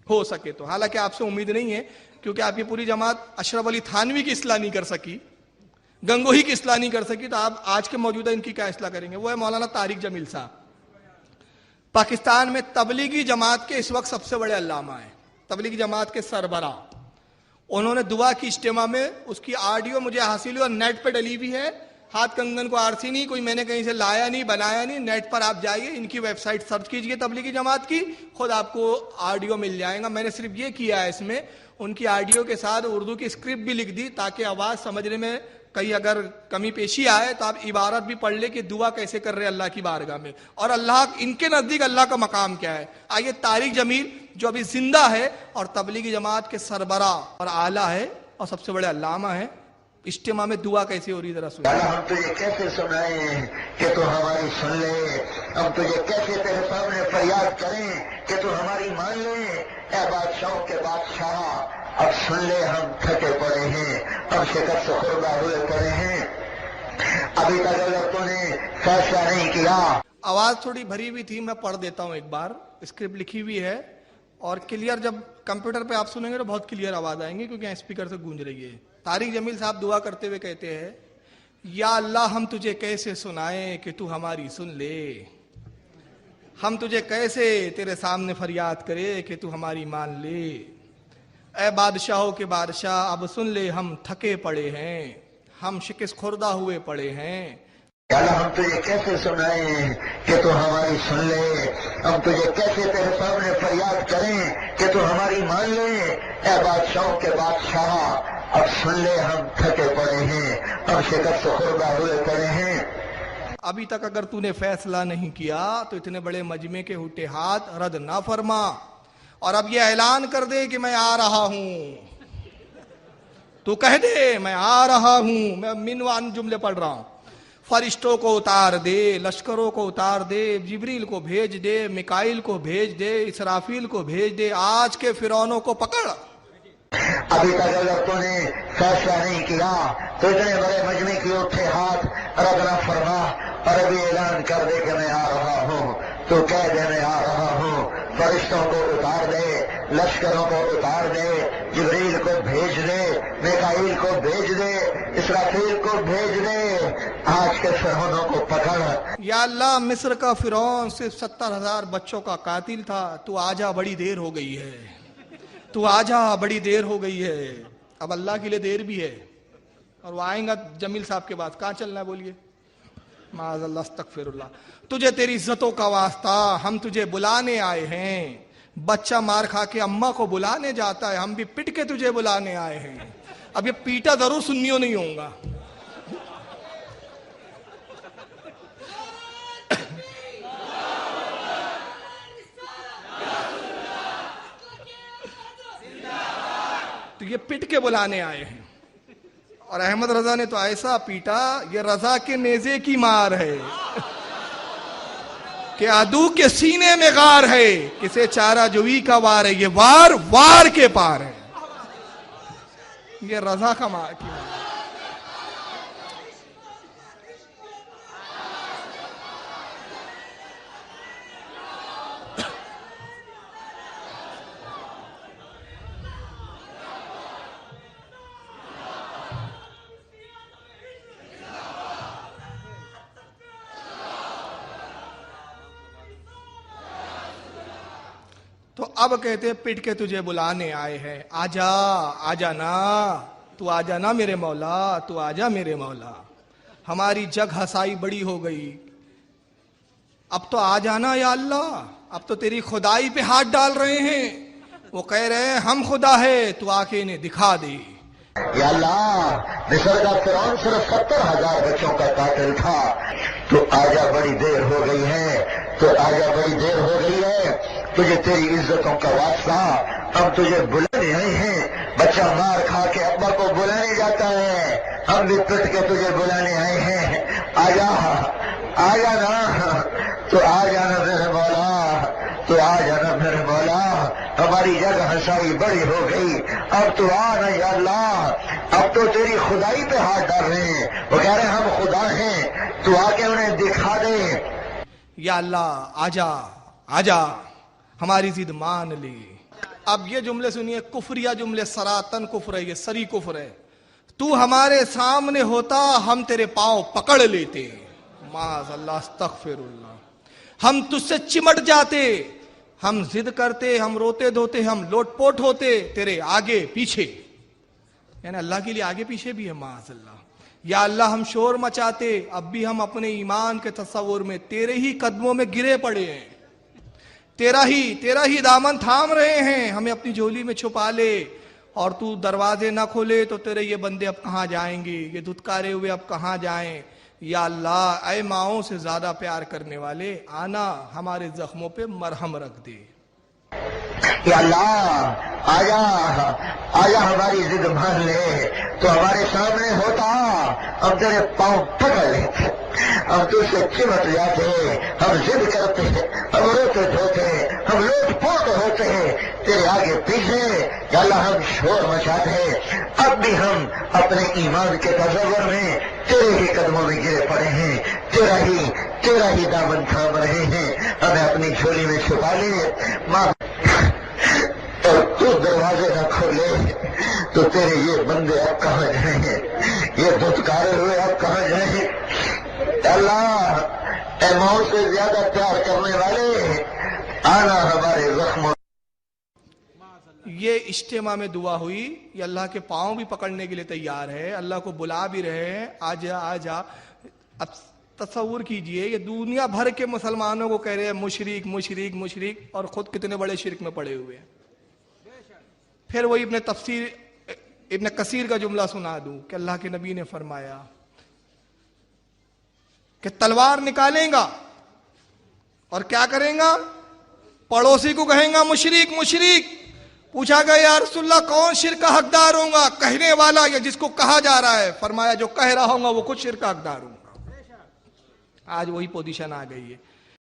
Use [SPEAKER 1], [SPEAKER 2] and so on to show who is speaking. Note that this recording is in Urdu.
[SPEAKER 1] ہو سکے تو. حالانکہ آپ سے امید نہیں ہے کیونکہ آپ کی پوری جماعت اشرف علی تھانوی کی اصلاح نہیں کر سکی, گنگوہی کی اصلاح نہیں کر سکی, تو آپ آج کے موجودہ ان کی کیا اصلاح کریں گے؟ وہ ہے مولانا طارق جمیل صاحب. پاکستان میں تبلیغی جماعت کے اس وقت سب سے بڑے علامہ ہیں, تبلیغی جماعت کے سربراہ. انہوں نے دعا کی اجتماع میں, اس کی آڈیو مجھے حاصل ہوئی اور نیٹ پہ ڈلی بھی ہے. ہاتھ کنگن کو آرسی نہیں, کوئی میں نے کہیں سے لایا نہیں, بنایا نہیں. نیٹ پر آپ جائیے, ان کی ویب سائٹ سرچ کیجئے تبلیغی جماعت کی, خود آپ کو آڈیو مل جائے گا. میں نے صرف یہ کیا ہے اس میں, ان کی آڈیو کے ساتھ اردو کی اسکرپٹ بھی لکھ دی تاکہ آواز سمجھنے میں کہیں اگر کمی پیشی آئے تو آپ عبارت بھی پڑھ لیں کہ دعا کیسے کر رہے اللہ کی بارگاہ میں, اور اللہ ان کے نزدیک اللہ کا مقام کیا ہے. آئیے طارق جمیل جو ابھی زندہ ہے اور تبلیغی جماعت کے سربراہ اور اعلیٰ ہے اور سب سے بڑے علامہ ہیں, اجتماع میں دعا کیسے ہو رہی ذرا سنیں.
[SPEAKER 2] ہم تجھے کیسے سنائیں کہ تو ہماری سن لے, ہم تجھے کیسے تیرے سامنے فریاد کریں کہ تو ہماری مان لے. اے بادشاہوں کے بادشاہ اب سن لے, ہم تھکے پڑے ہیں, اب شکست خوردہ ہوئے پڑے ہیں. ابھی تک اگر تو نے فیصلہ نہیں کیا.
[SPEAKER 1] آواز تھوڑی بھری ہوئی تھی, میں پڑھ دیتا ہوں ایک بار. اسکرپٹ لکھی ہوئی ہے اور کلیئر, جب کمپیوٹر پہ آپ سنیں گے تو بہت کلیئر آواز آئیں گی کیونکہ اسپیکر سے گونج رہی ہے. طارق جمیل صاحب دعا کرتے ہوئے کہتے ہیں, یا اللہ ہم تجھے کیسے سنائیں کہ تو ہماری سن لے, ہم تجھے کیسے تیرے سامنے فریاد کرے کہ تو ہماری مان لے. اے بادشاہوں کے بادشاہ اب سن لے, ہم تھکے پڑے ہیں, ہم شکست خوردہ ہوئے پڑے ہیں.
[SPEAKER 2] یا اللہ ہم تجھے کیسے سنائیں کہ تو ہماری سن لے, ہم تجھے کیسے تیرے سامنے فریاد کریں کہ تو ہماری مان لے. اے بادشاہوں کے بادشاہ اب سن لے, ہم تھکے پڑے ہیں, اب شکست خوردہ ہوئے پڑے ہیں.
[SPEAKER 1] ابھی تک اگر تو نے فیصلہ نہیں کیا تو اتنے بڑے مجمع کے ہوٹے ہاتھ رد نہ فرما, اور اب یہ اعلان کر دے کہ میں آ رہا ہوں. تو کہہ دے میں آ رہا ہوں. میں منوان جملے پڑھ رہا ہوں. فرشتوں کو اتار دے, لشکروں کو اتار دے, جبریل کو بھیج دے, میکائیل کو بھیج دے, اسرافیل کو بھیج دے, آج کے فرعونوں کو پکڑ.
[SPEAKER 2] ابھی تک اگر تو نے فیصلہ نہیں کیا تو اتنے بڑے مجمع کی اٹھے ہاتھ رد نہ فرما, اور ابھی اعلان کر دے کہ میں آ رہا ہوں. تو کہہ دے میں آ رہا ہوں. فرشتوں کو اتار دے, لشکروں کو اتار دے, جبریل کو بھیج دے, میکائیل کو بھیج دے, اسرافیل کو بھیج دے, آج کے فرعونوں کو پکڑ.
[SPEAKER 1] یا اللہ مصر کا فرعون صرف 70,000 بچوں کا قاتل تھا, تو آجا بڑی دیر ہو گئی ہے, تو آجا بڑی دیر ہو گئی ہے. اب اللہ کے لیے دیر بھی ہے, اور وہ آئیں گا جمیل صاحب کے بعد. کہاں چلنا ہے بولیے؟ معاذ اللہ استغفر اللہ. تجھے تیری عزتوں کا واسطہ, ہم تجھے بلانے آئے ہیں. بچہ مار کھا کے اماں کو بلانے جاتا ہے, ہم بھی پٹ کے تجھے بلانے آئے ہیں. اب یہ پیٹا ضرور سنیوں نہیں ہوں گا. تو یہ پٹ کے بلانے آئے ہیں. اور احمد رضا نے تو ایسا پیٹا, یہ رضا کے نیزے کی مار ہے کہ عدو کے سینے میں غار ہے, کسے چارہ جوئی کا وار ہے, یہ وار وار کے پار ہے. یہ رضا کا مار کی مار. تو اب کہتے پٹ کے تجھے بلانے آئے ہیں, آجا آجا نا, تو آجا نا میرے مولا, تو آجا میرے مولا. ہماری جگ ہسائی بڑی ہو گئی, اب تو آ جانا یا اللہ. اب تو تیری خدائی پہ ہاتھ ڈال رہے ہیں. وہ کہہ رہے ہیں ہم خدا ہے, تو آ کے انہیں دکھا دے.
[SPEAKER 2] یا اللہ مصر کا فرعون صرف 70,000 بچوں کا قاتل تھا, تو آجا بڑی دیر ہو گئی ہے, تو آجا بڑی دیر ہو گئی ہے. تجھے تیری عزتوں کا واسطہ, ہم تجھے بلانے آئے ہیں. بچہ مار کھا کے ابا کو بلانے جاتا ہے, ہم بھی پٹ کے تجھے بلانے آئے ہیں. آجا آجا نا, تو آ جانا میرے مولا, تو آ جانا میرے مولا. ہماری جگ ہنسائی بڑی ہو گئی, اب تو آ نا یا اللہ. اب تو تیری خدائی پہ ہاتھ ڈال رہے ہیں. وہ کہہ رہے ہیں ہم خدا ہیں, تو آ کے انہیں دکھا دے.
[SPEAKER 1] یا اللہ آجا آجا, ہماری ضد مان لی. اب یہ جملے سنیے، کفریہ جملے، سراتن کفر ہے، یہ سری کفر ہے. تو ہمارے سامنے ہوتا ہم تیرے پاؤں پکڑ لیتے، معاذ اللہ، استغفر اللہ. ہم تجھ سے چمٹ جاتے، ہم ضد کرتے، ہم روتے دھوتے، ہم لوٹ پوٹ ہوتے تیرے آگے پیچھے. یعنی اللہ کے لیے آگے پیچھے بھی ہے، معاذ اللہ. یا اللہ ہم شور مچاتے، اب بھی ہم اپنے ایمان کے تصور میں تیرے ہی قدموں میں گرے پڑے ہیں، تیرا ہی دامن تھام رہے ہیں، ہمیں اپنی جھولی میں چھپا لے، اور تو دروازے نہ کھولے تو تیرے یہ بندے اب کہاں جائیں گے، یہ دھتکارے ہوئے اب کہاں جائیں. یا اللہ اے ماؤں سے زیادہ پیار کرنے والے، آنا ہمارے زخموں پہ مرہم رکھ دے.
[SPEAKER 2] یا اللہ آجا ہماری ضد مان لے، تو ہمارے سامنے ہوتا ہم تیرے پاؤں پکڑ لیتے، ہم تجھ سے چمٹ جاتے، ہم ضد کرتے، ہم روتے دھوتے، ہم لوٹ پوٹ ہوتے تیرے آگے پیچھے. یا اللہ ہم شور مچاتے، اب بھی ہم اپنے ایمان کے تصور میں تیرے ہی قدموں میں گرے پڑے ہیں، تیرا ہی دامن تھام رہے ہیں، ہمیں اپنی جھولی میں چھپا لے. اور تو دروازے نہ کھولے تو تیرے یہ بندے اب کہاں جائیں گے، یہ دھتکارے ہوئے اب کہاں جائیں گے. اللہ اے موت سے زیادہ پیار کرنے والے، آنا ہمارے زخموں.
[SPEAKER 1] یہ اجتماع میں دعا ہوئی، یہ اللہ کے پاؤں بھی پکڑنے کے لیے تیار ہے، اللہ کو بلا بھی رہے ہیں، آجا. اب تصور کیجئے، یہ دنیا بھر کے مسلمانوں کو کہہ رہے ہیں مشرک مشرک مشرک، اور خود کتنے بڑے شرک میں پڑے ہوئے ہیں. پھر وہی ابن کثیر کا جملہ سنا دوں کہ اللہ کے نبی نے فرمایا کہ تلوار نکالیں گا اور کیا کریں گا، پڑوسی کو کہیں گا مشرک مشرک. پوچھا گیا یا رسول اللہ کون شرک کا حقدار ہوں گا، کہنے والا یا جس کو کہا جا رہا ہے؟ فرمایا جو کہہ رہا ہوں گا وہ خود شرک کا حقدار ہوں گا. آج وہی پوزیشن آ گئی ہے.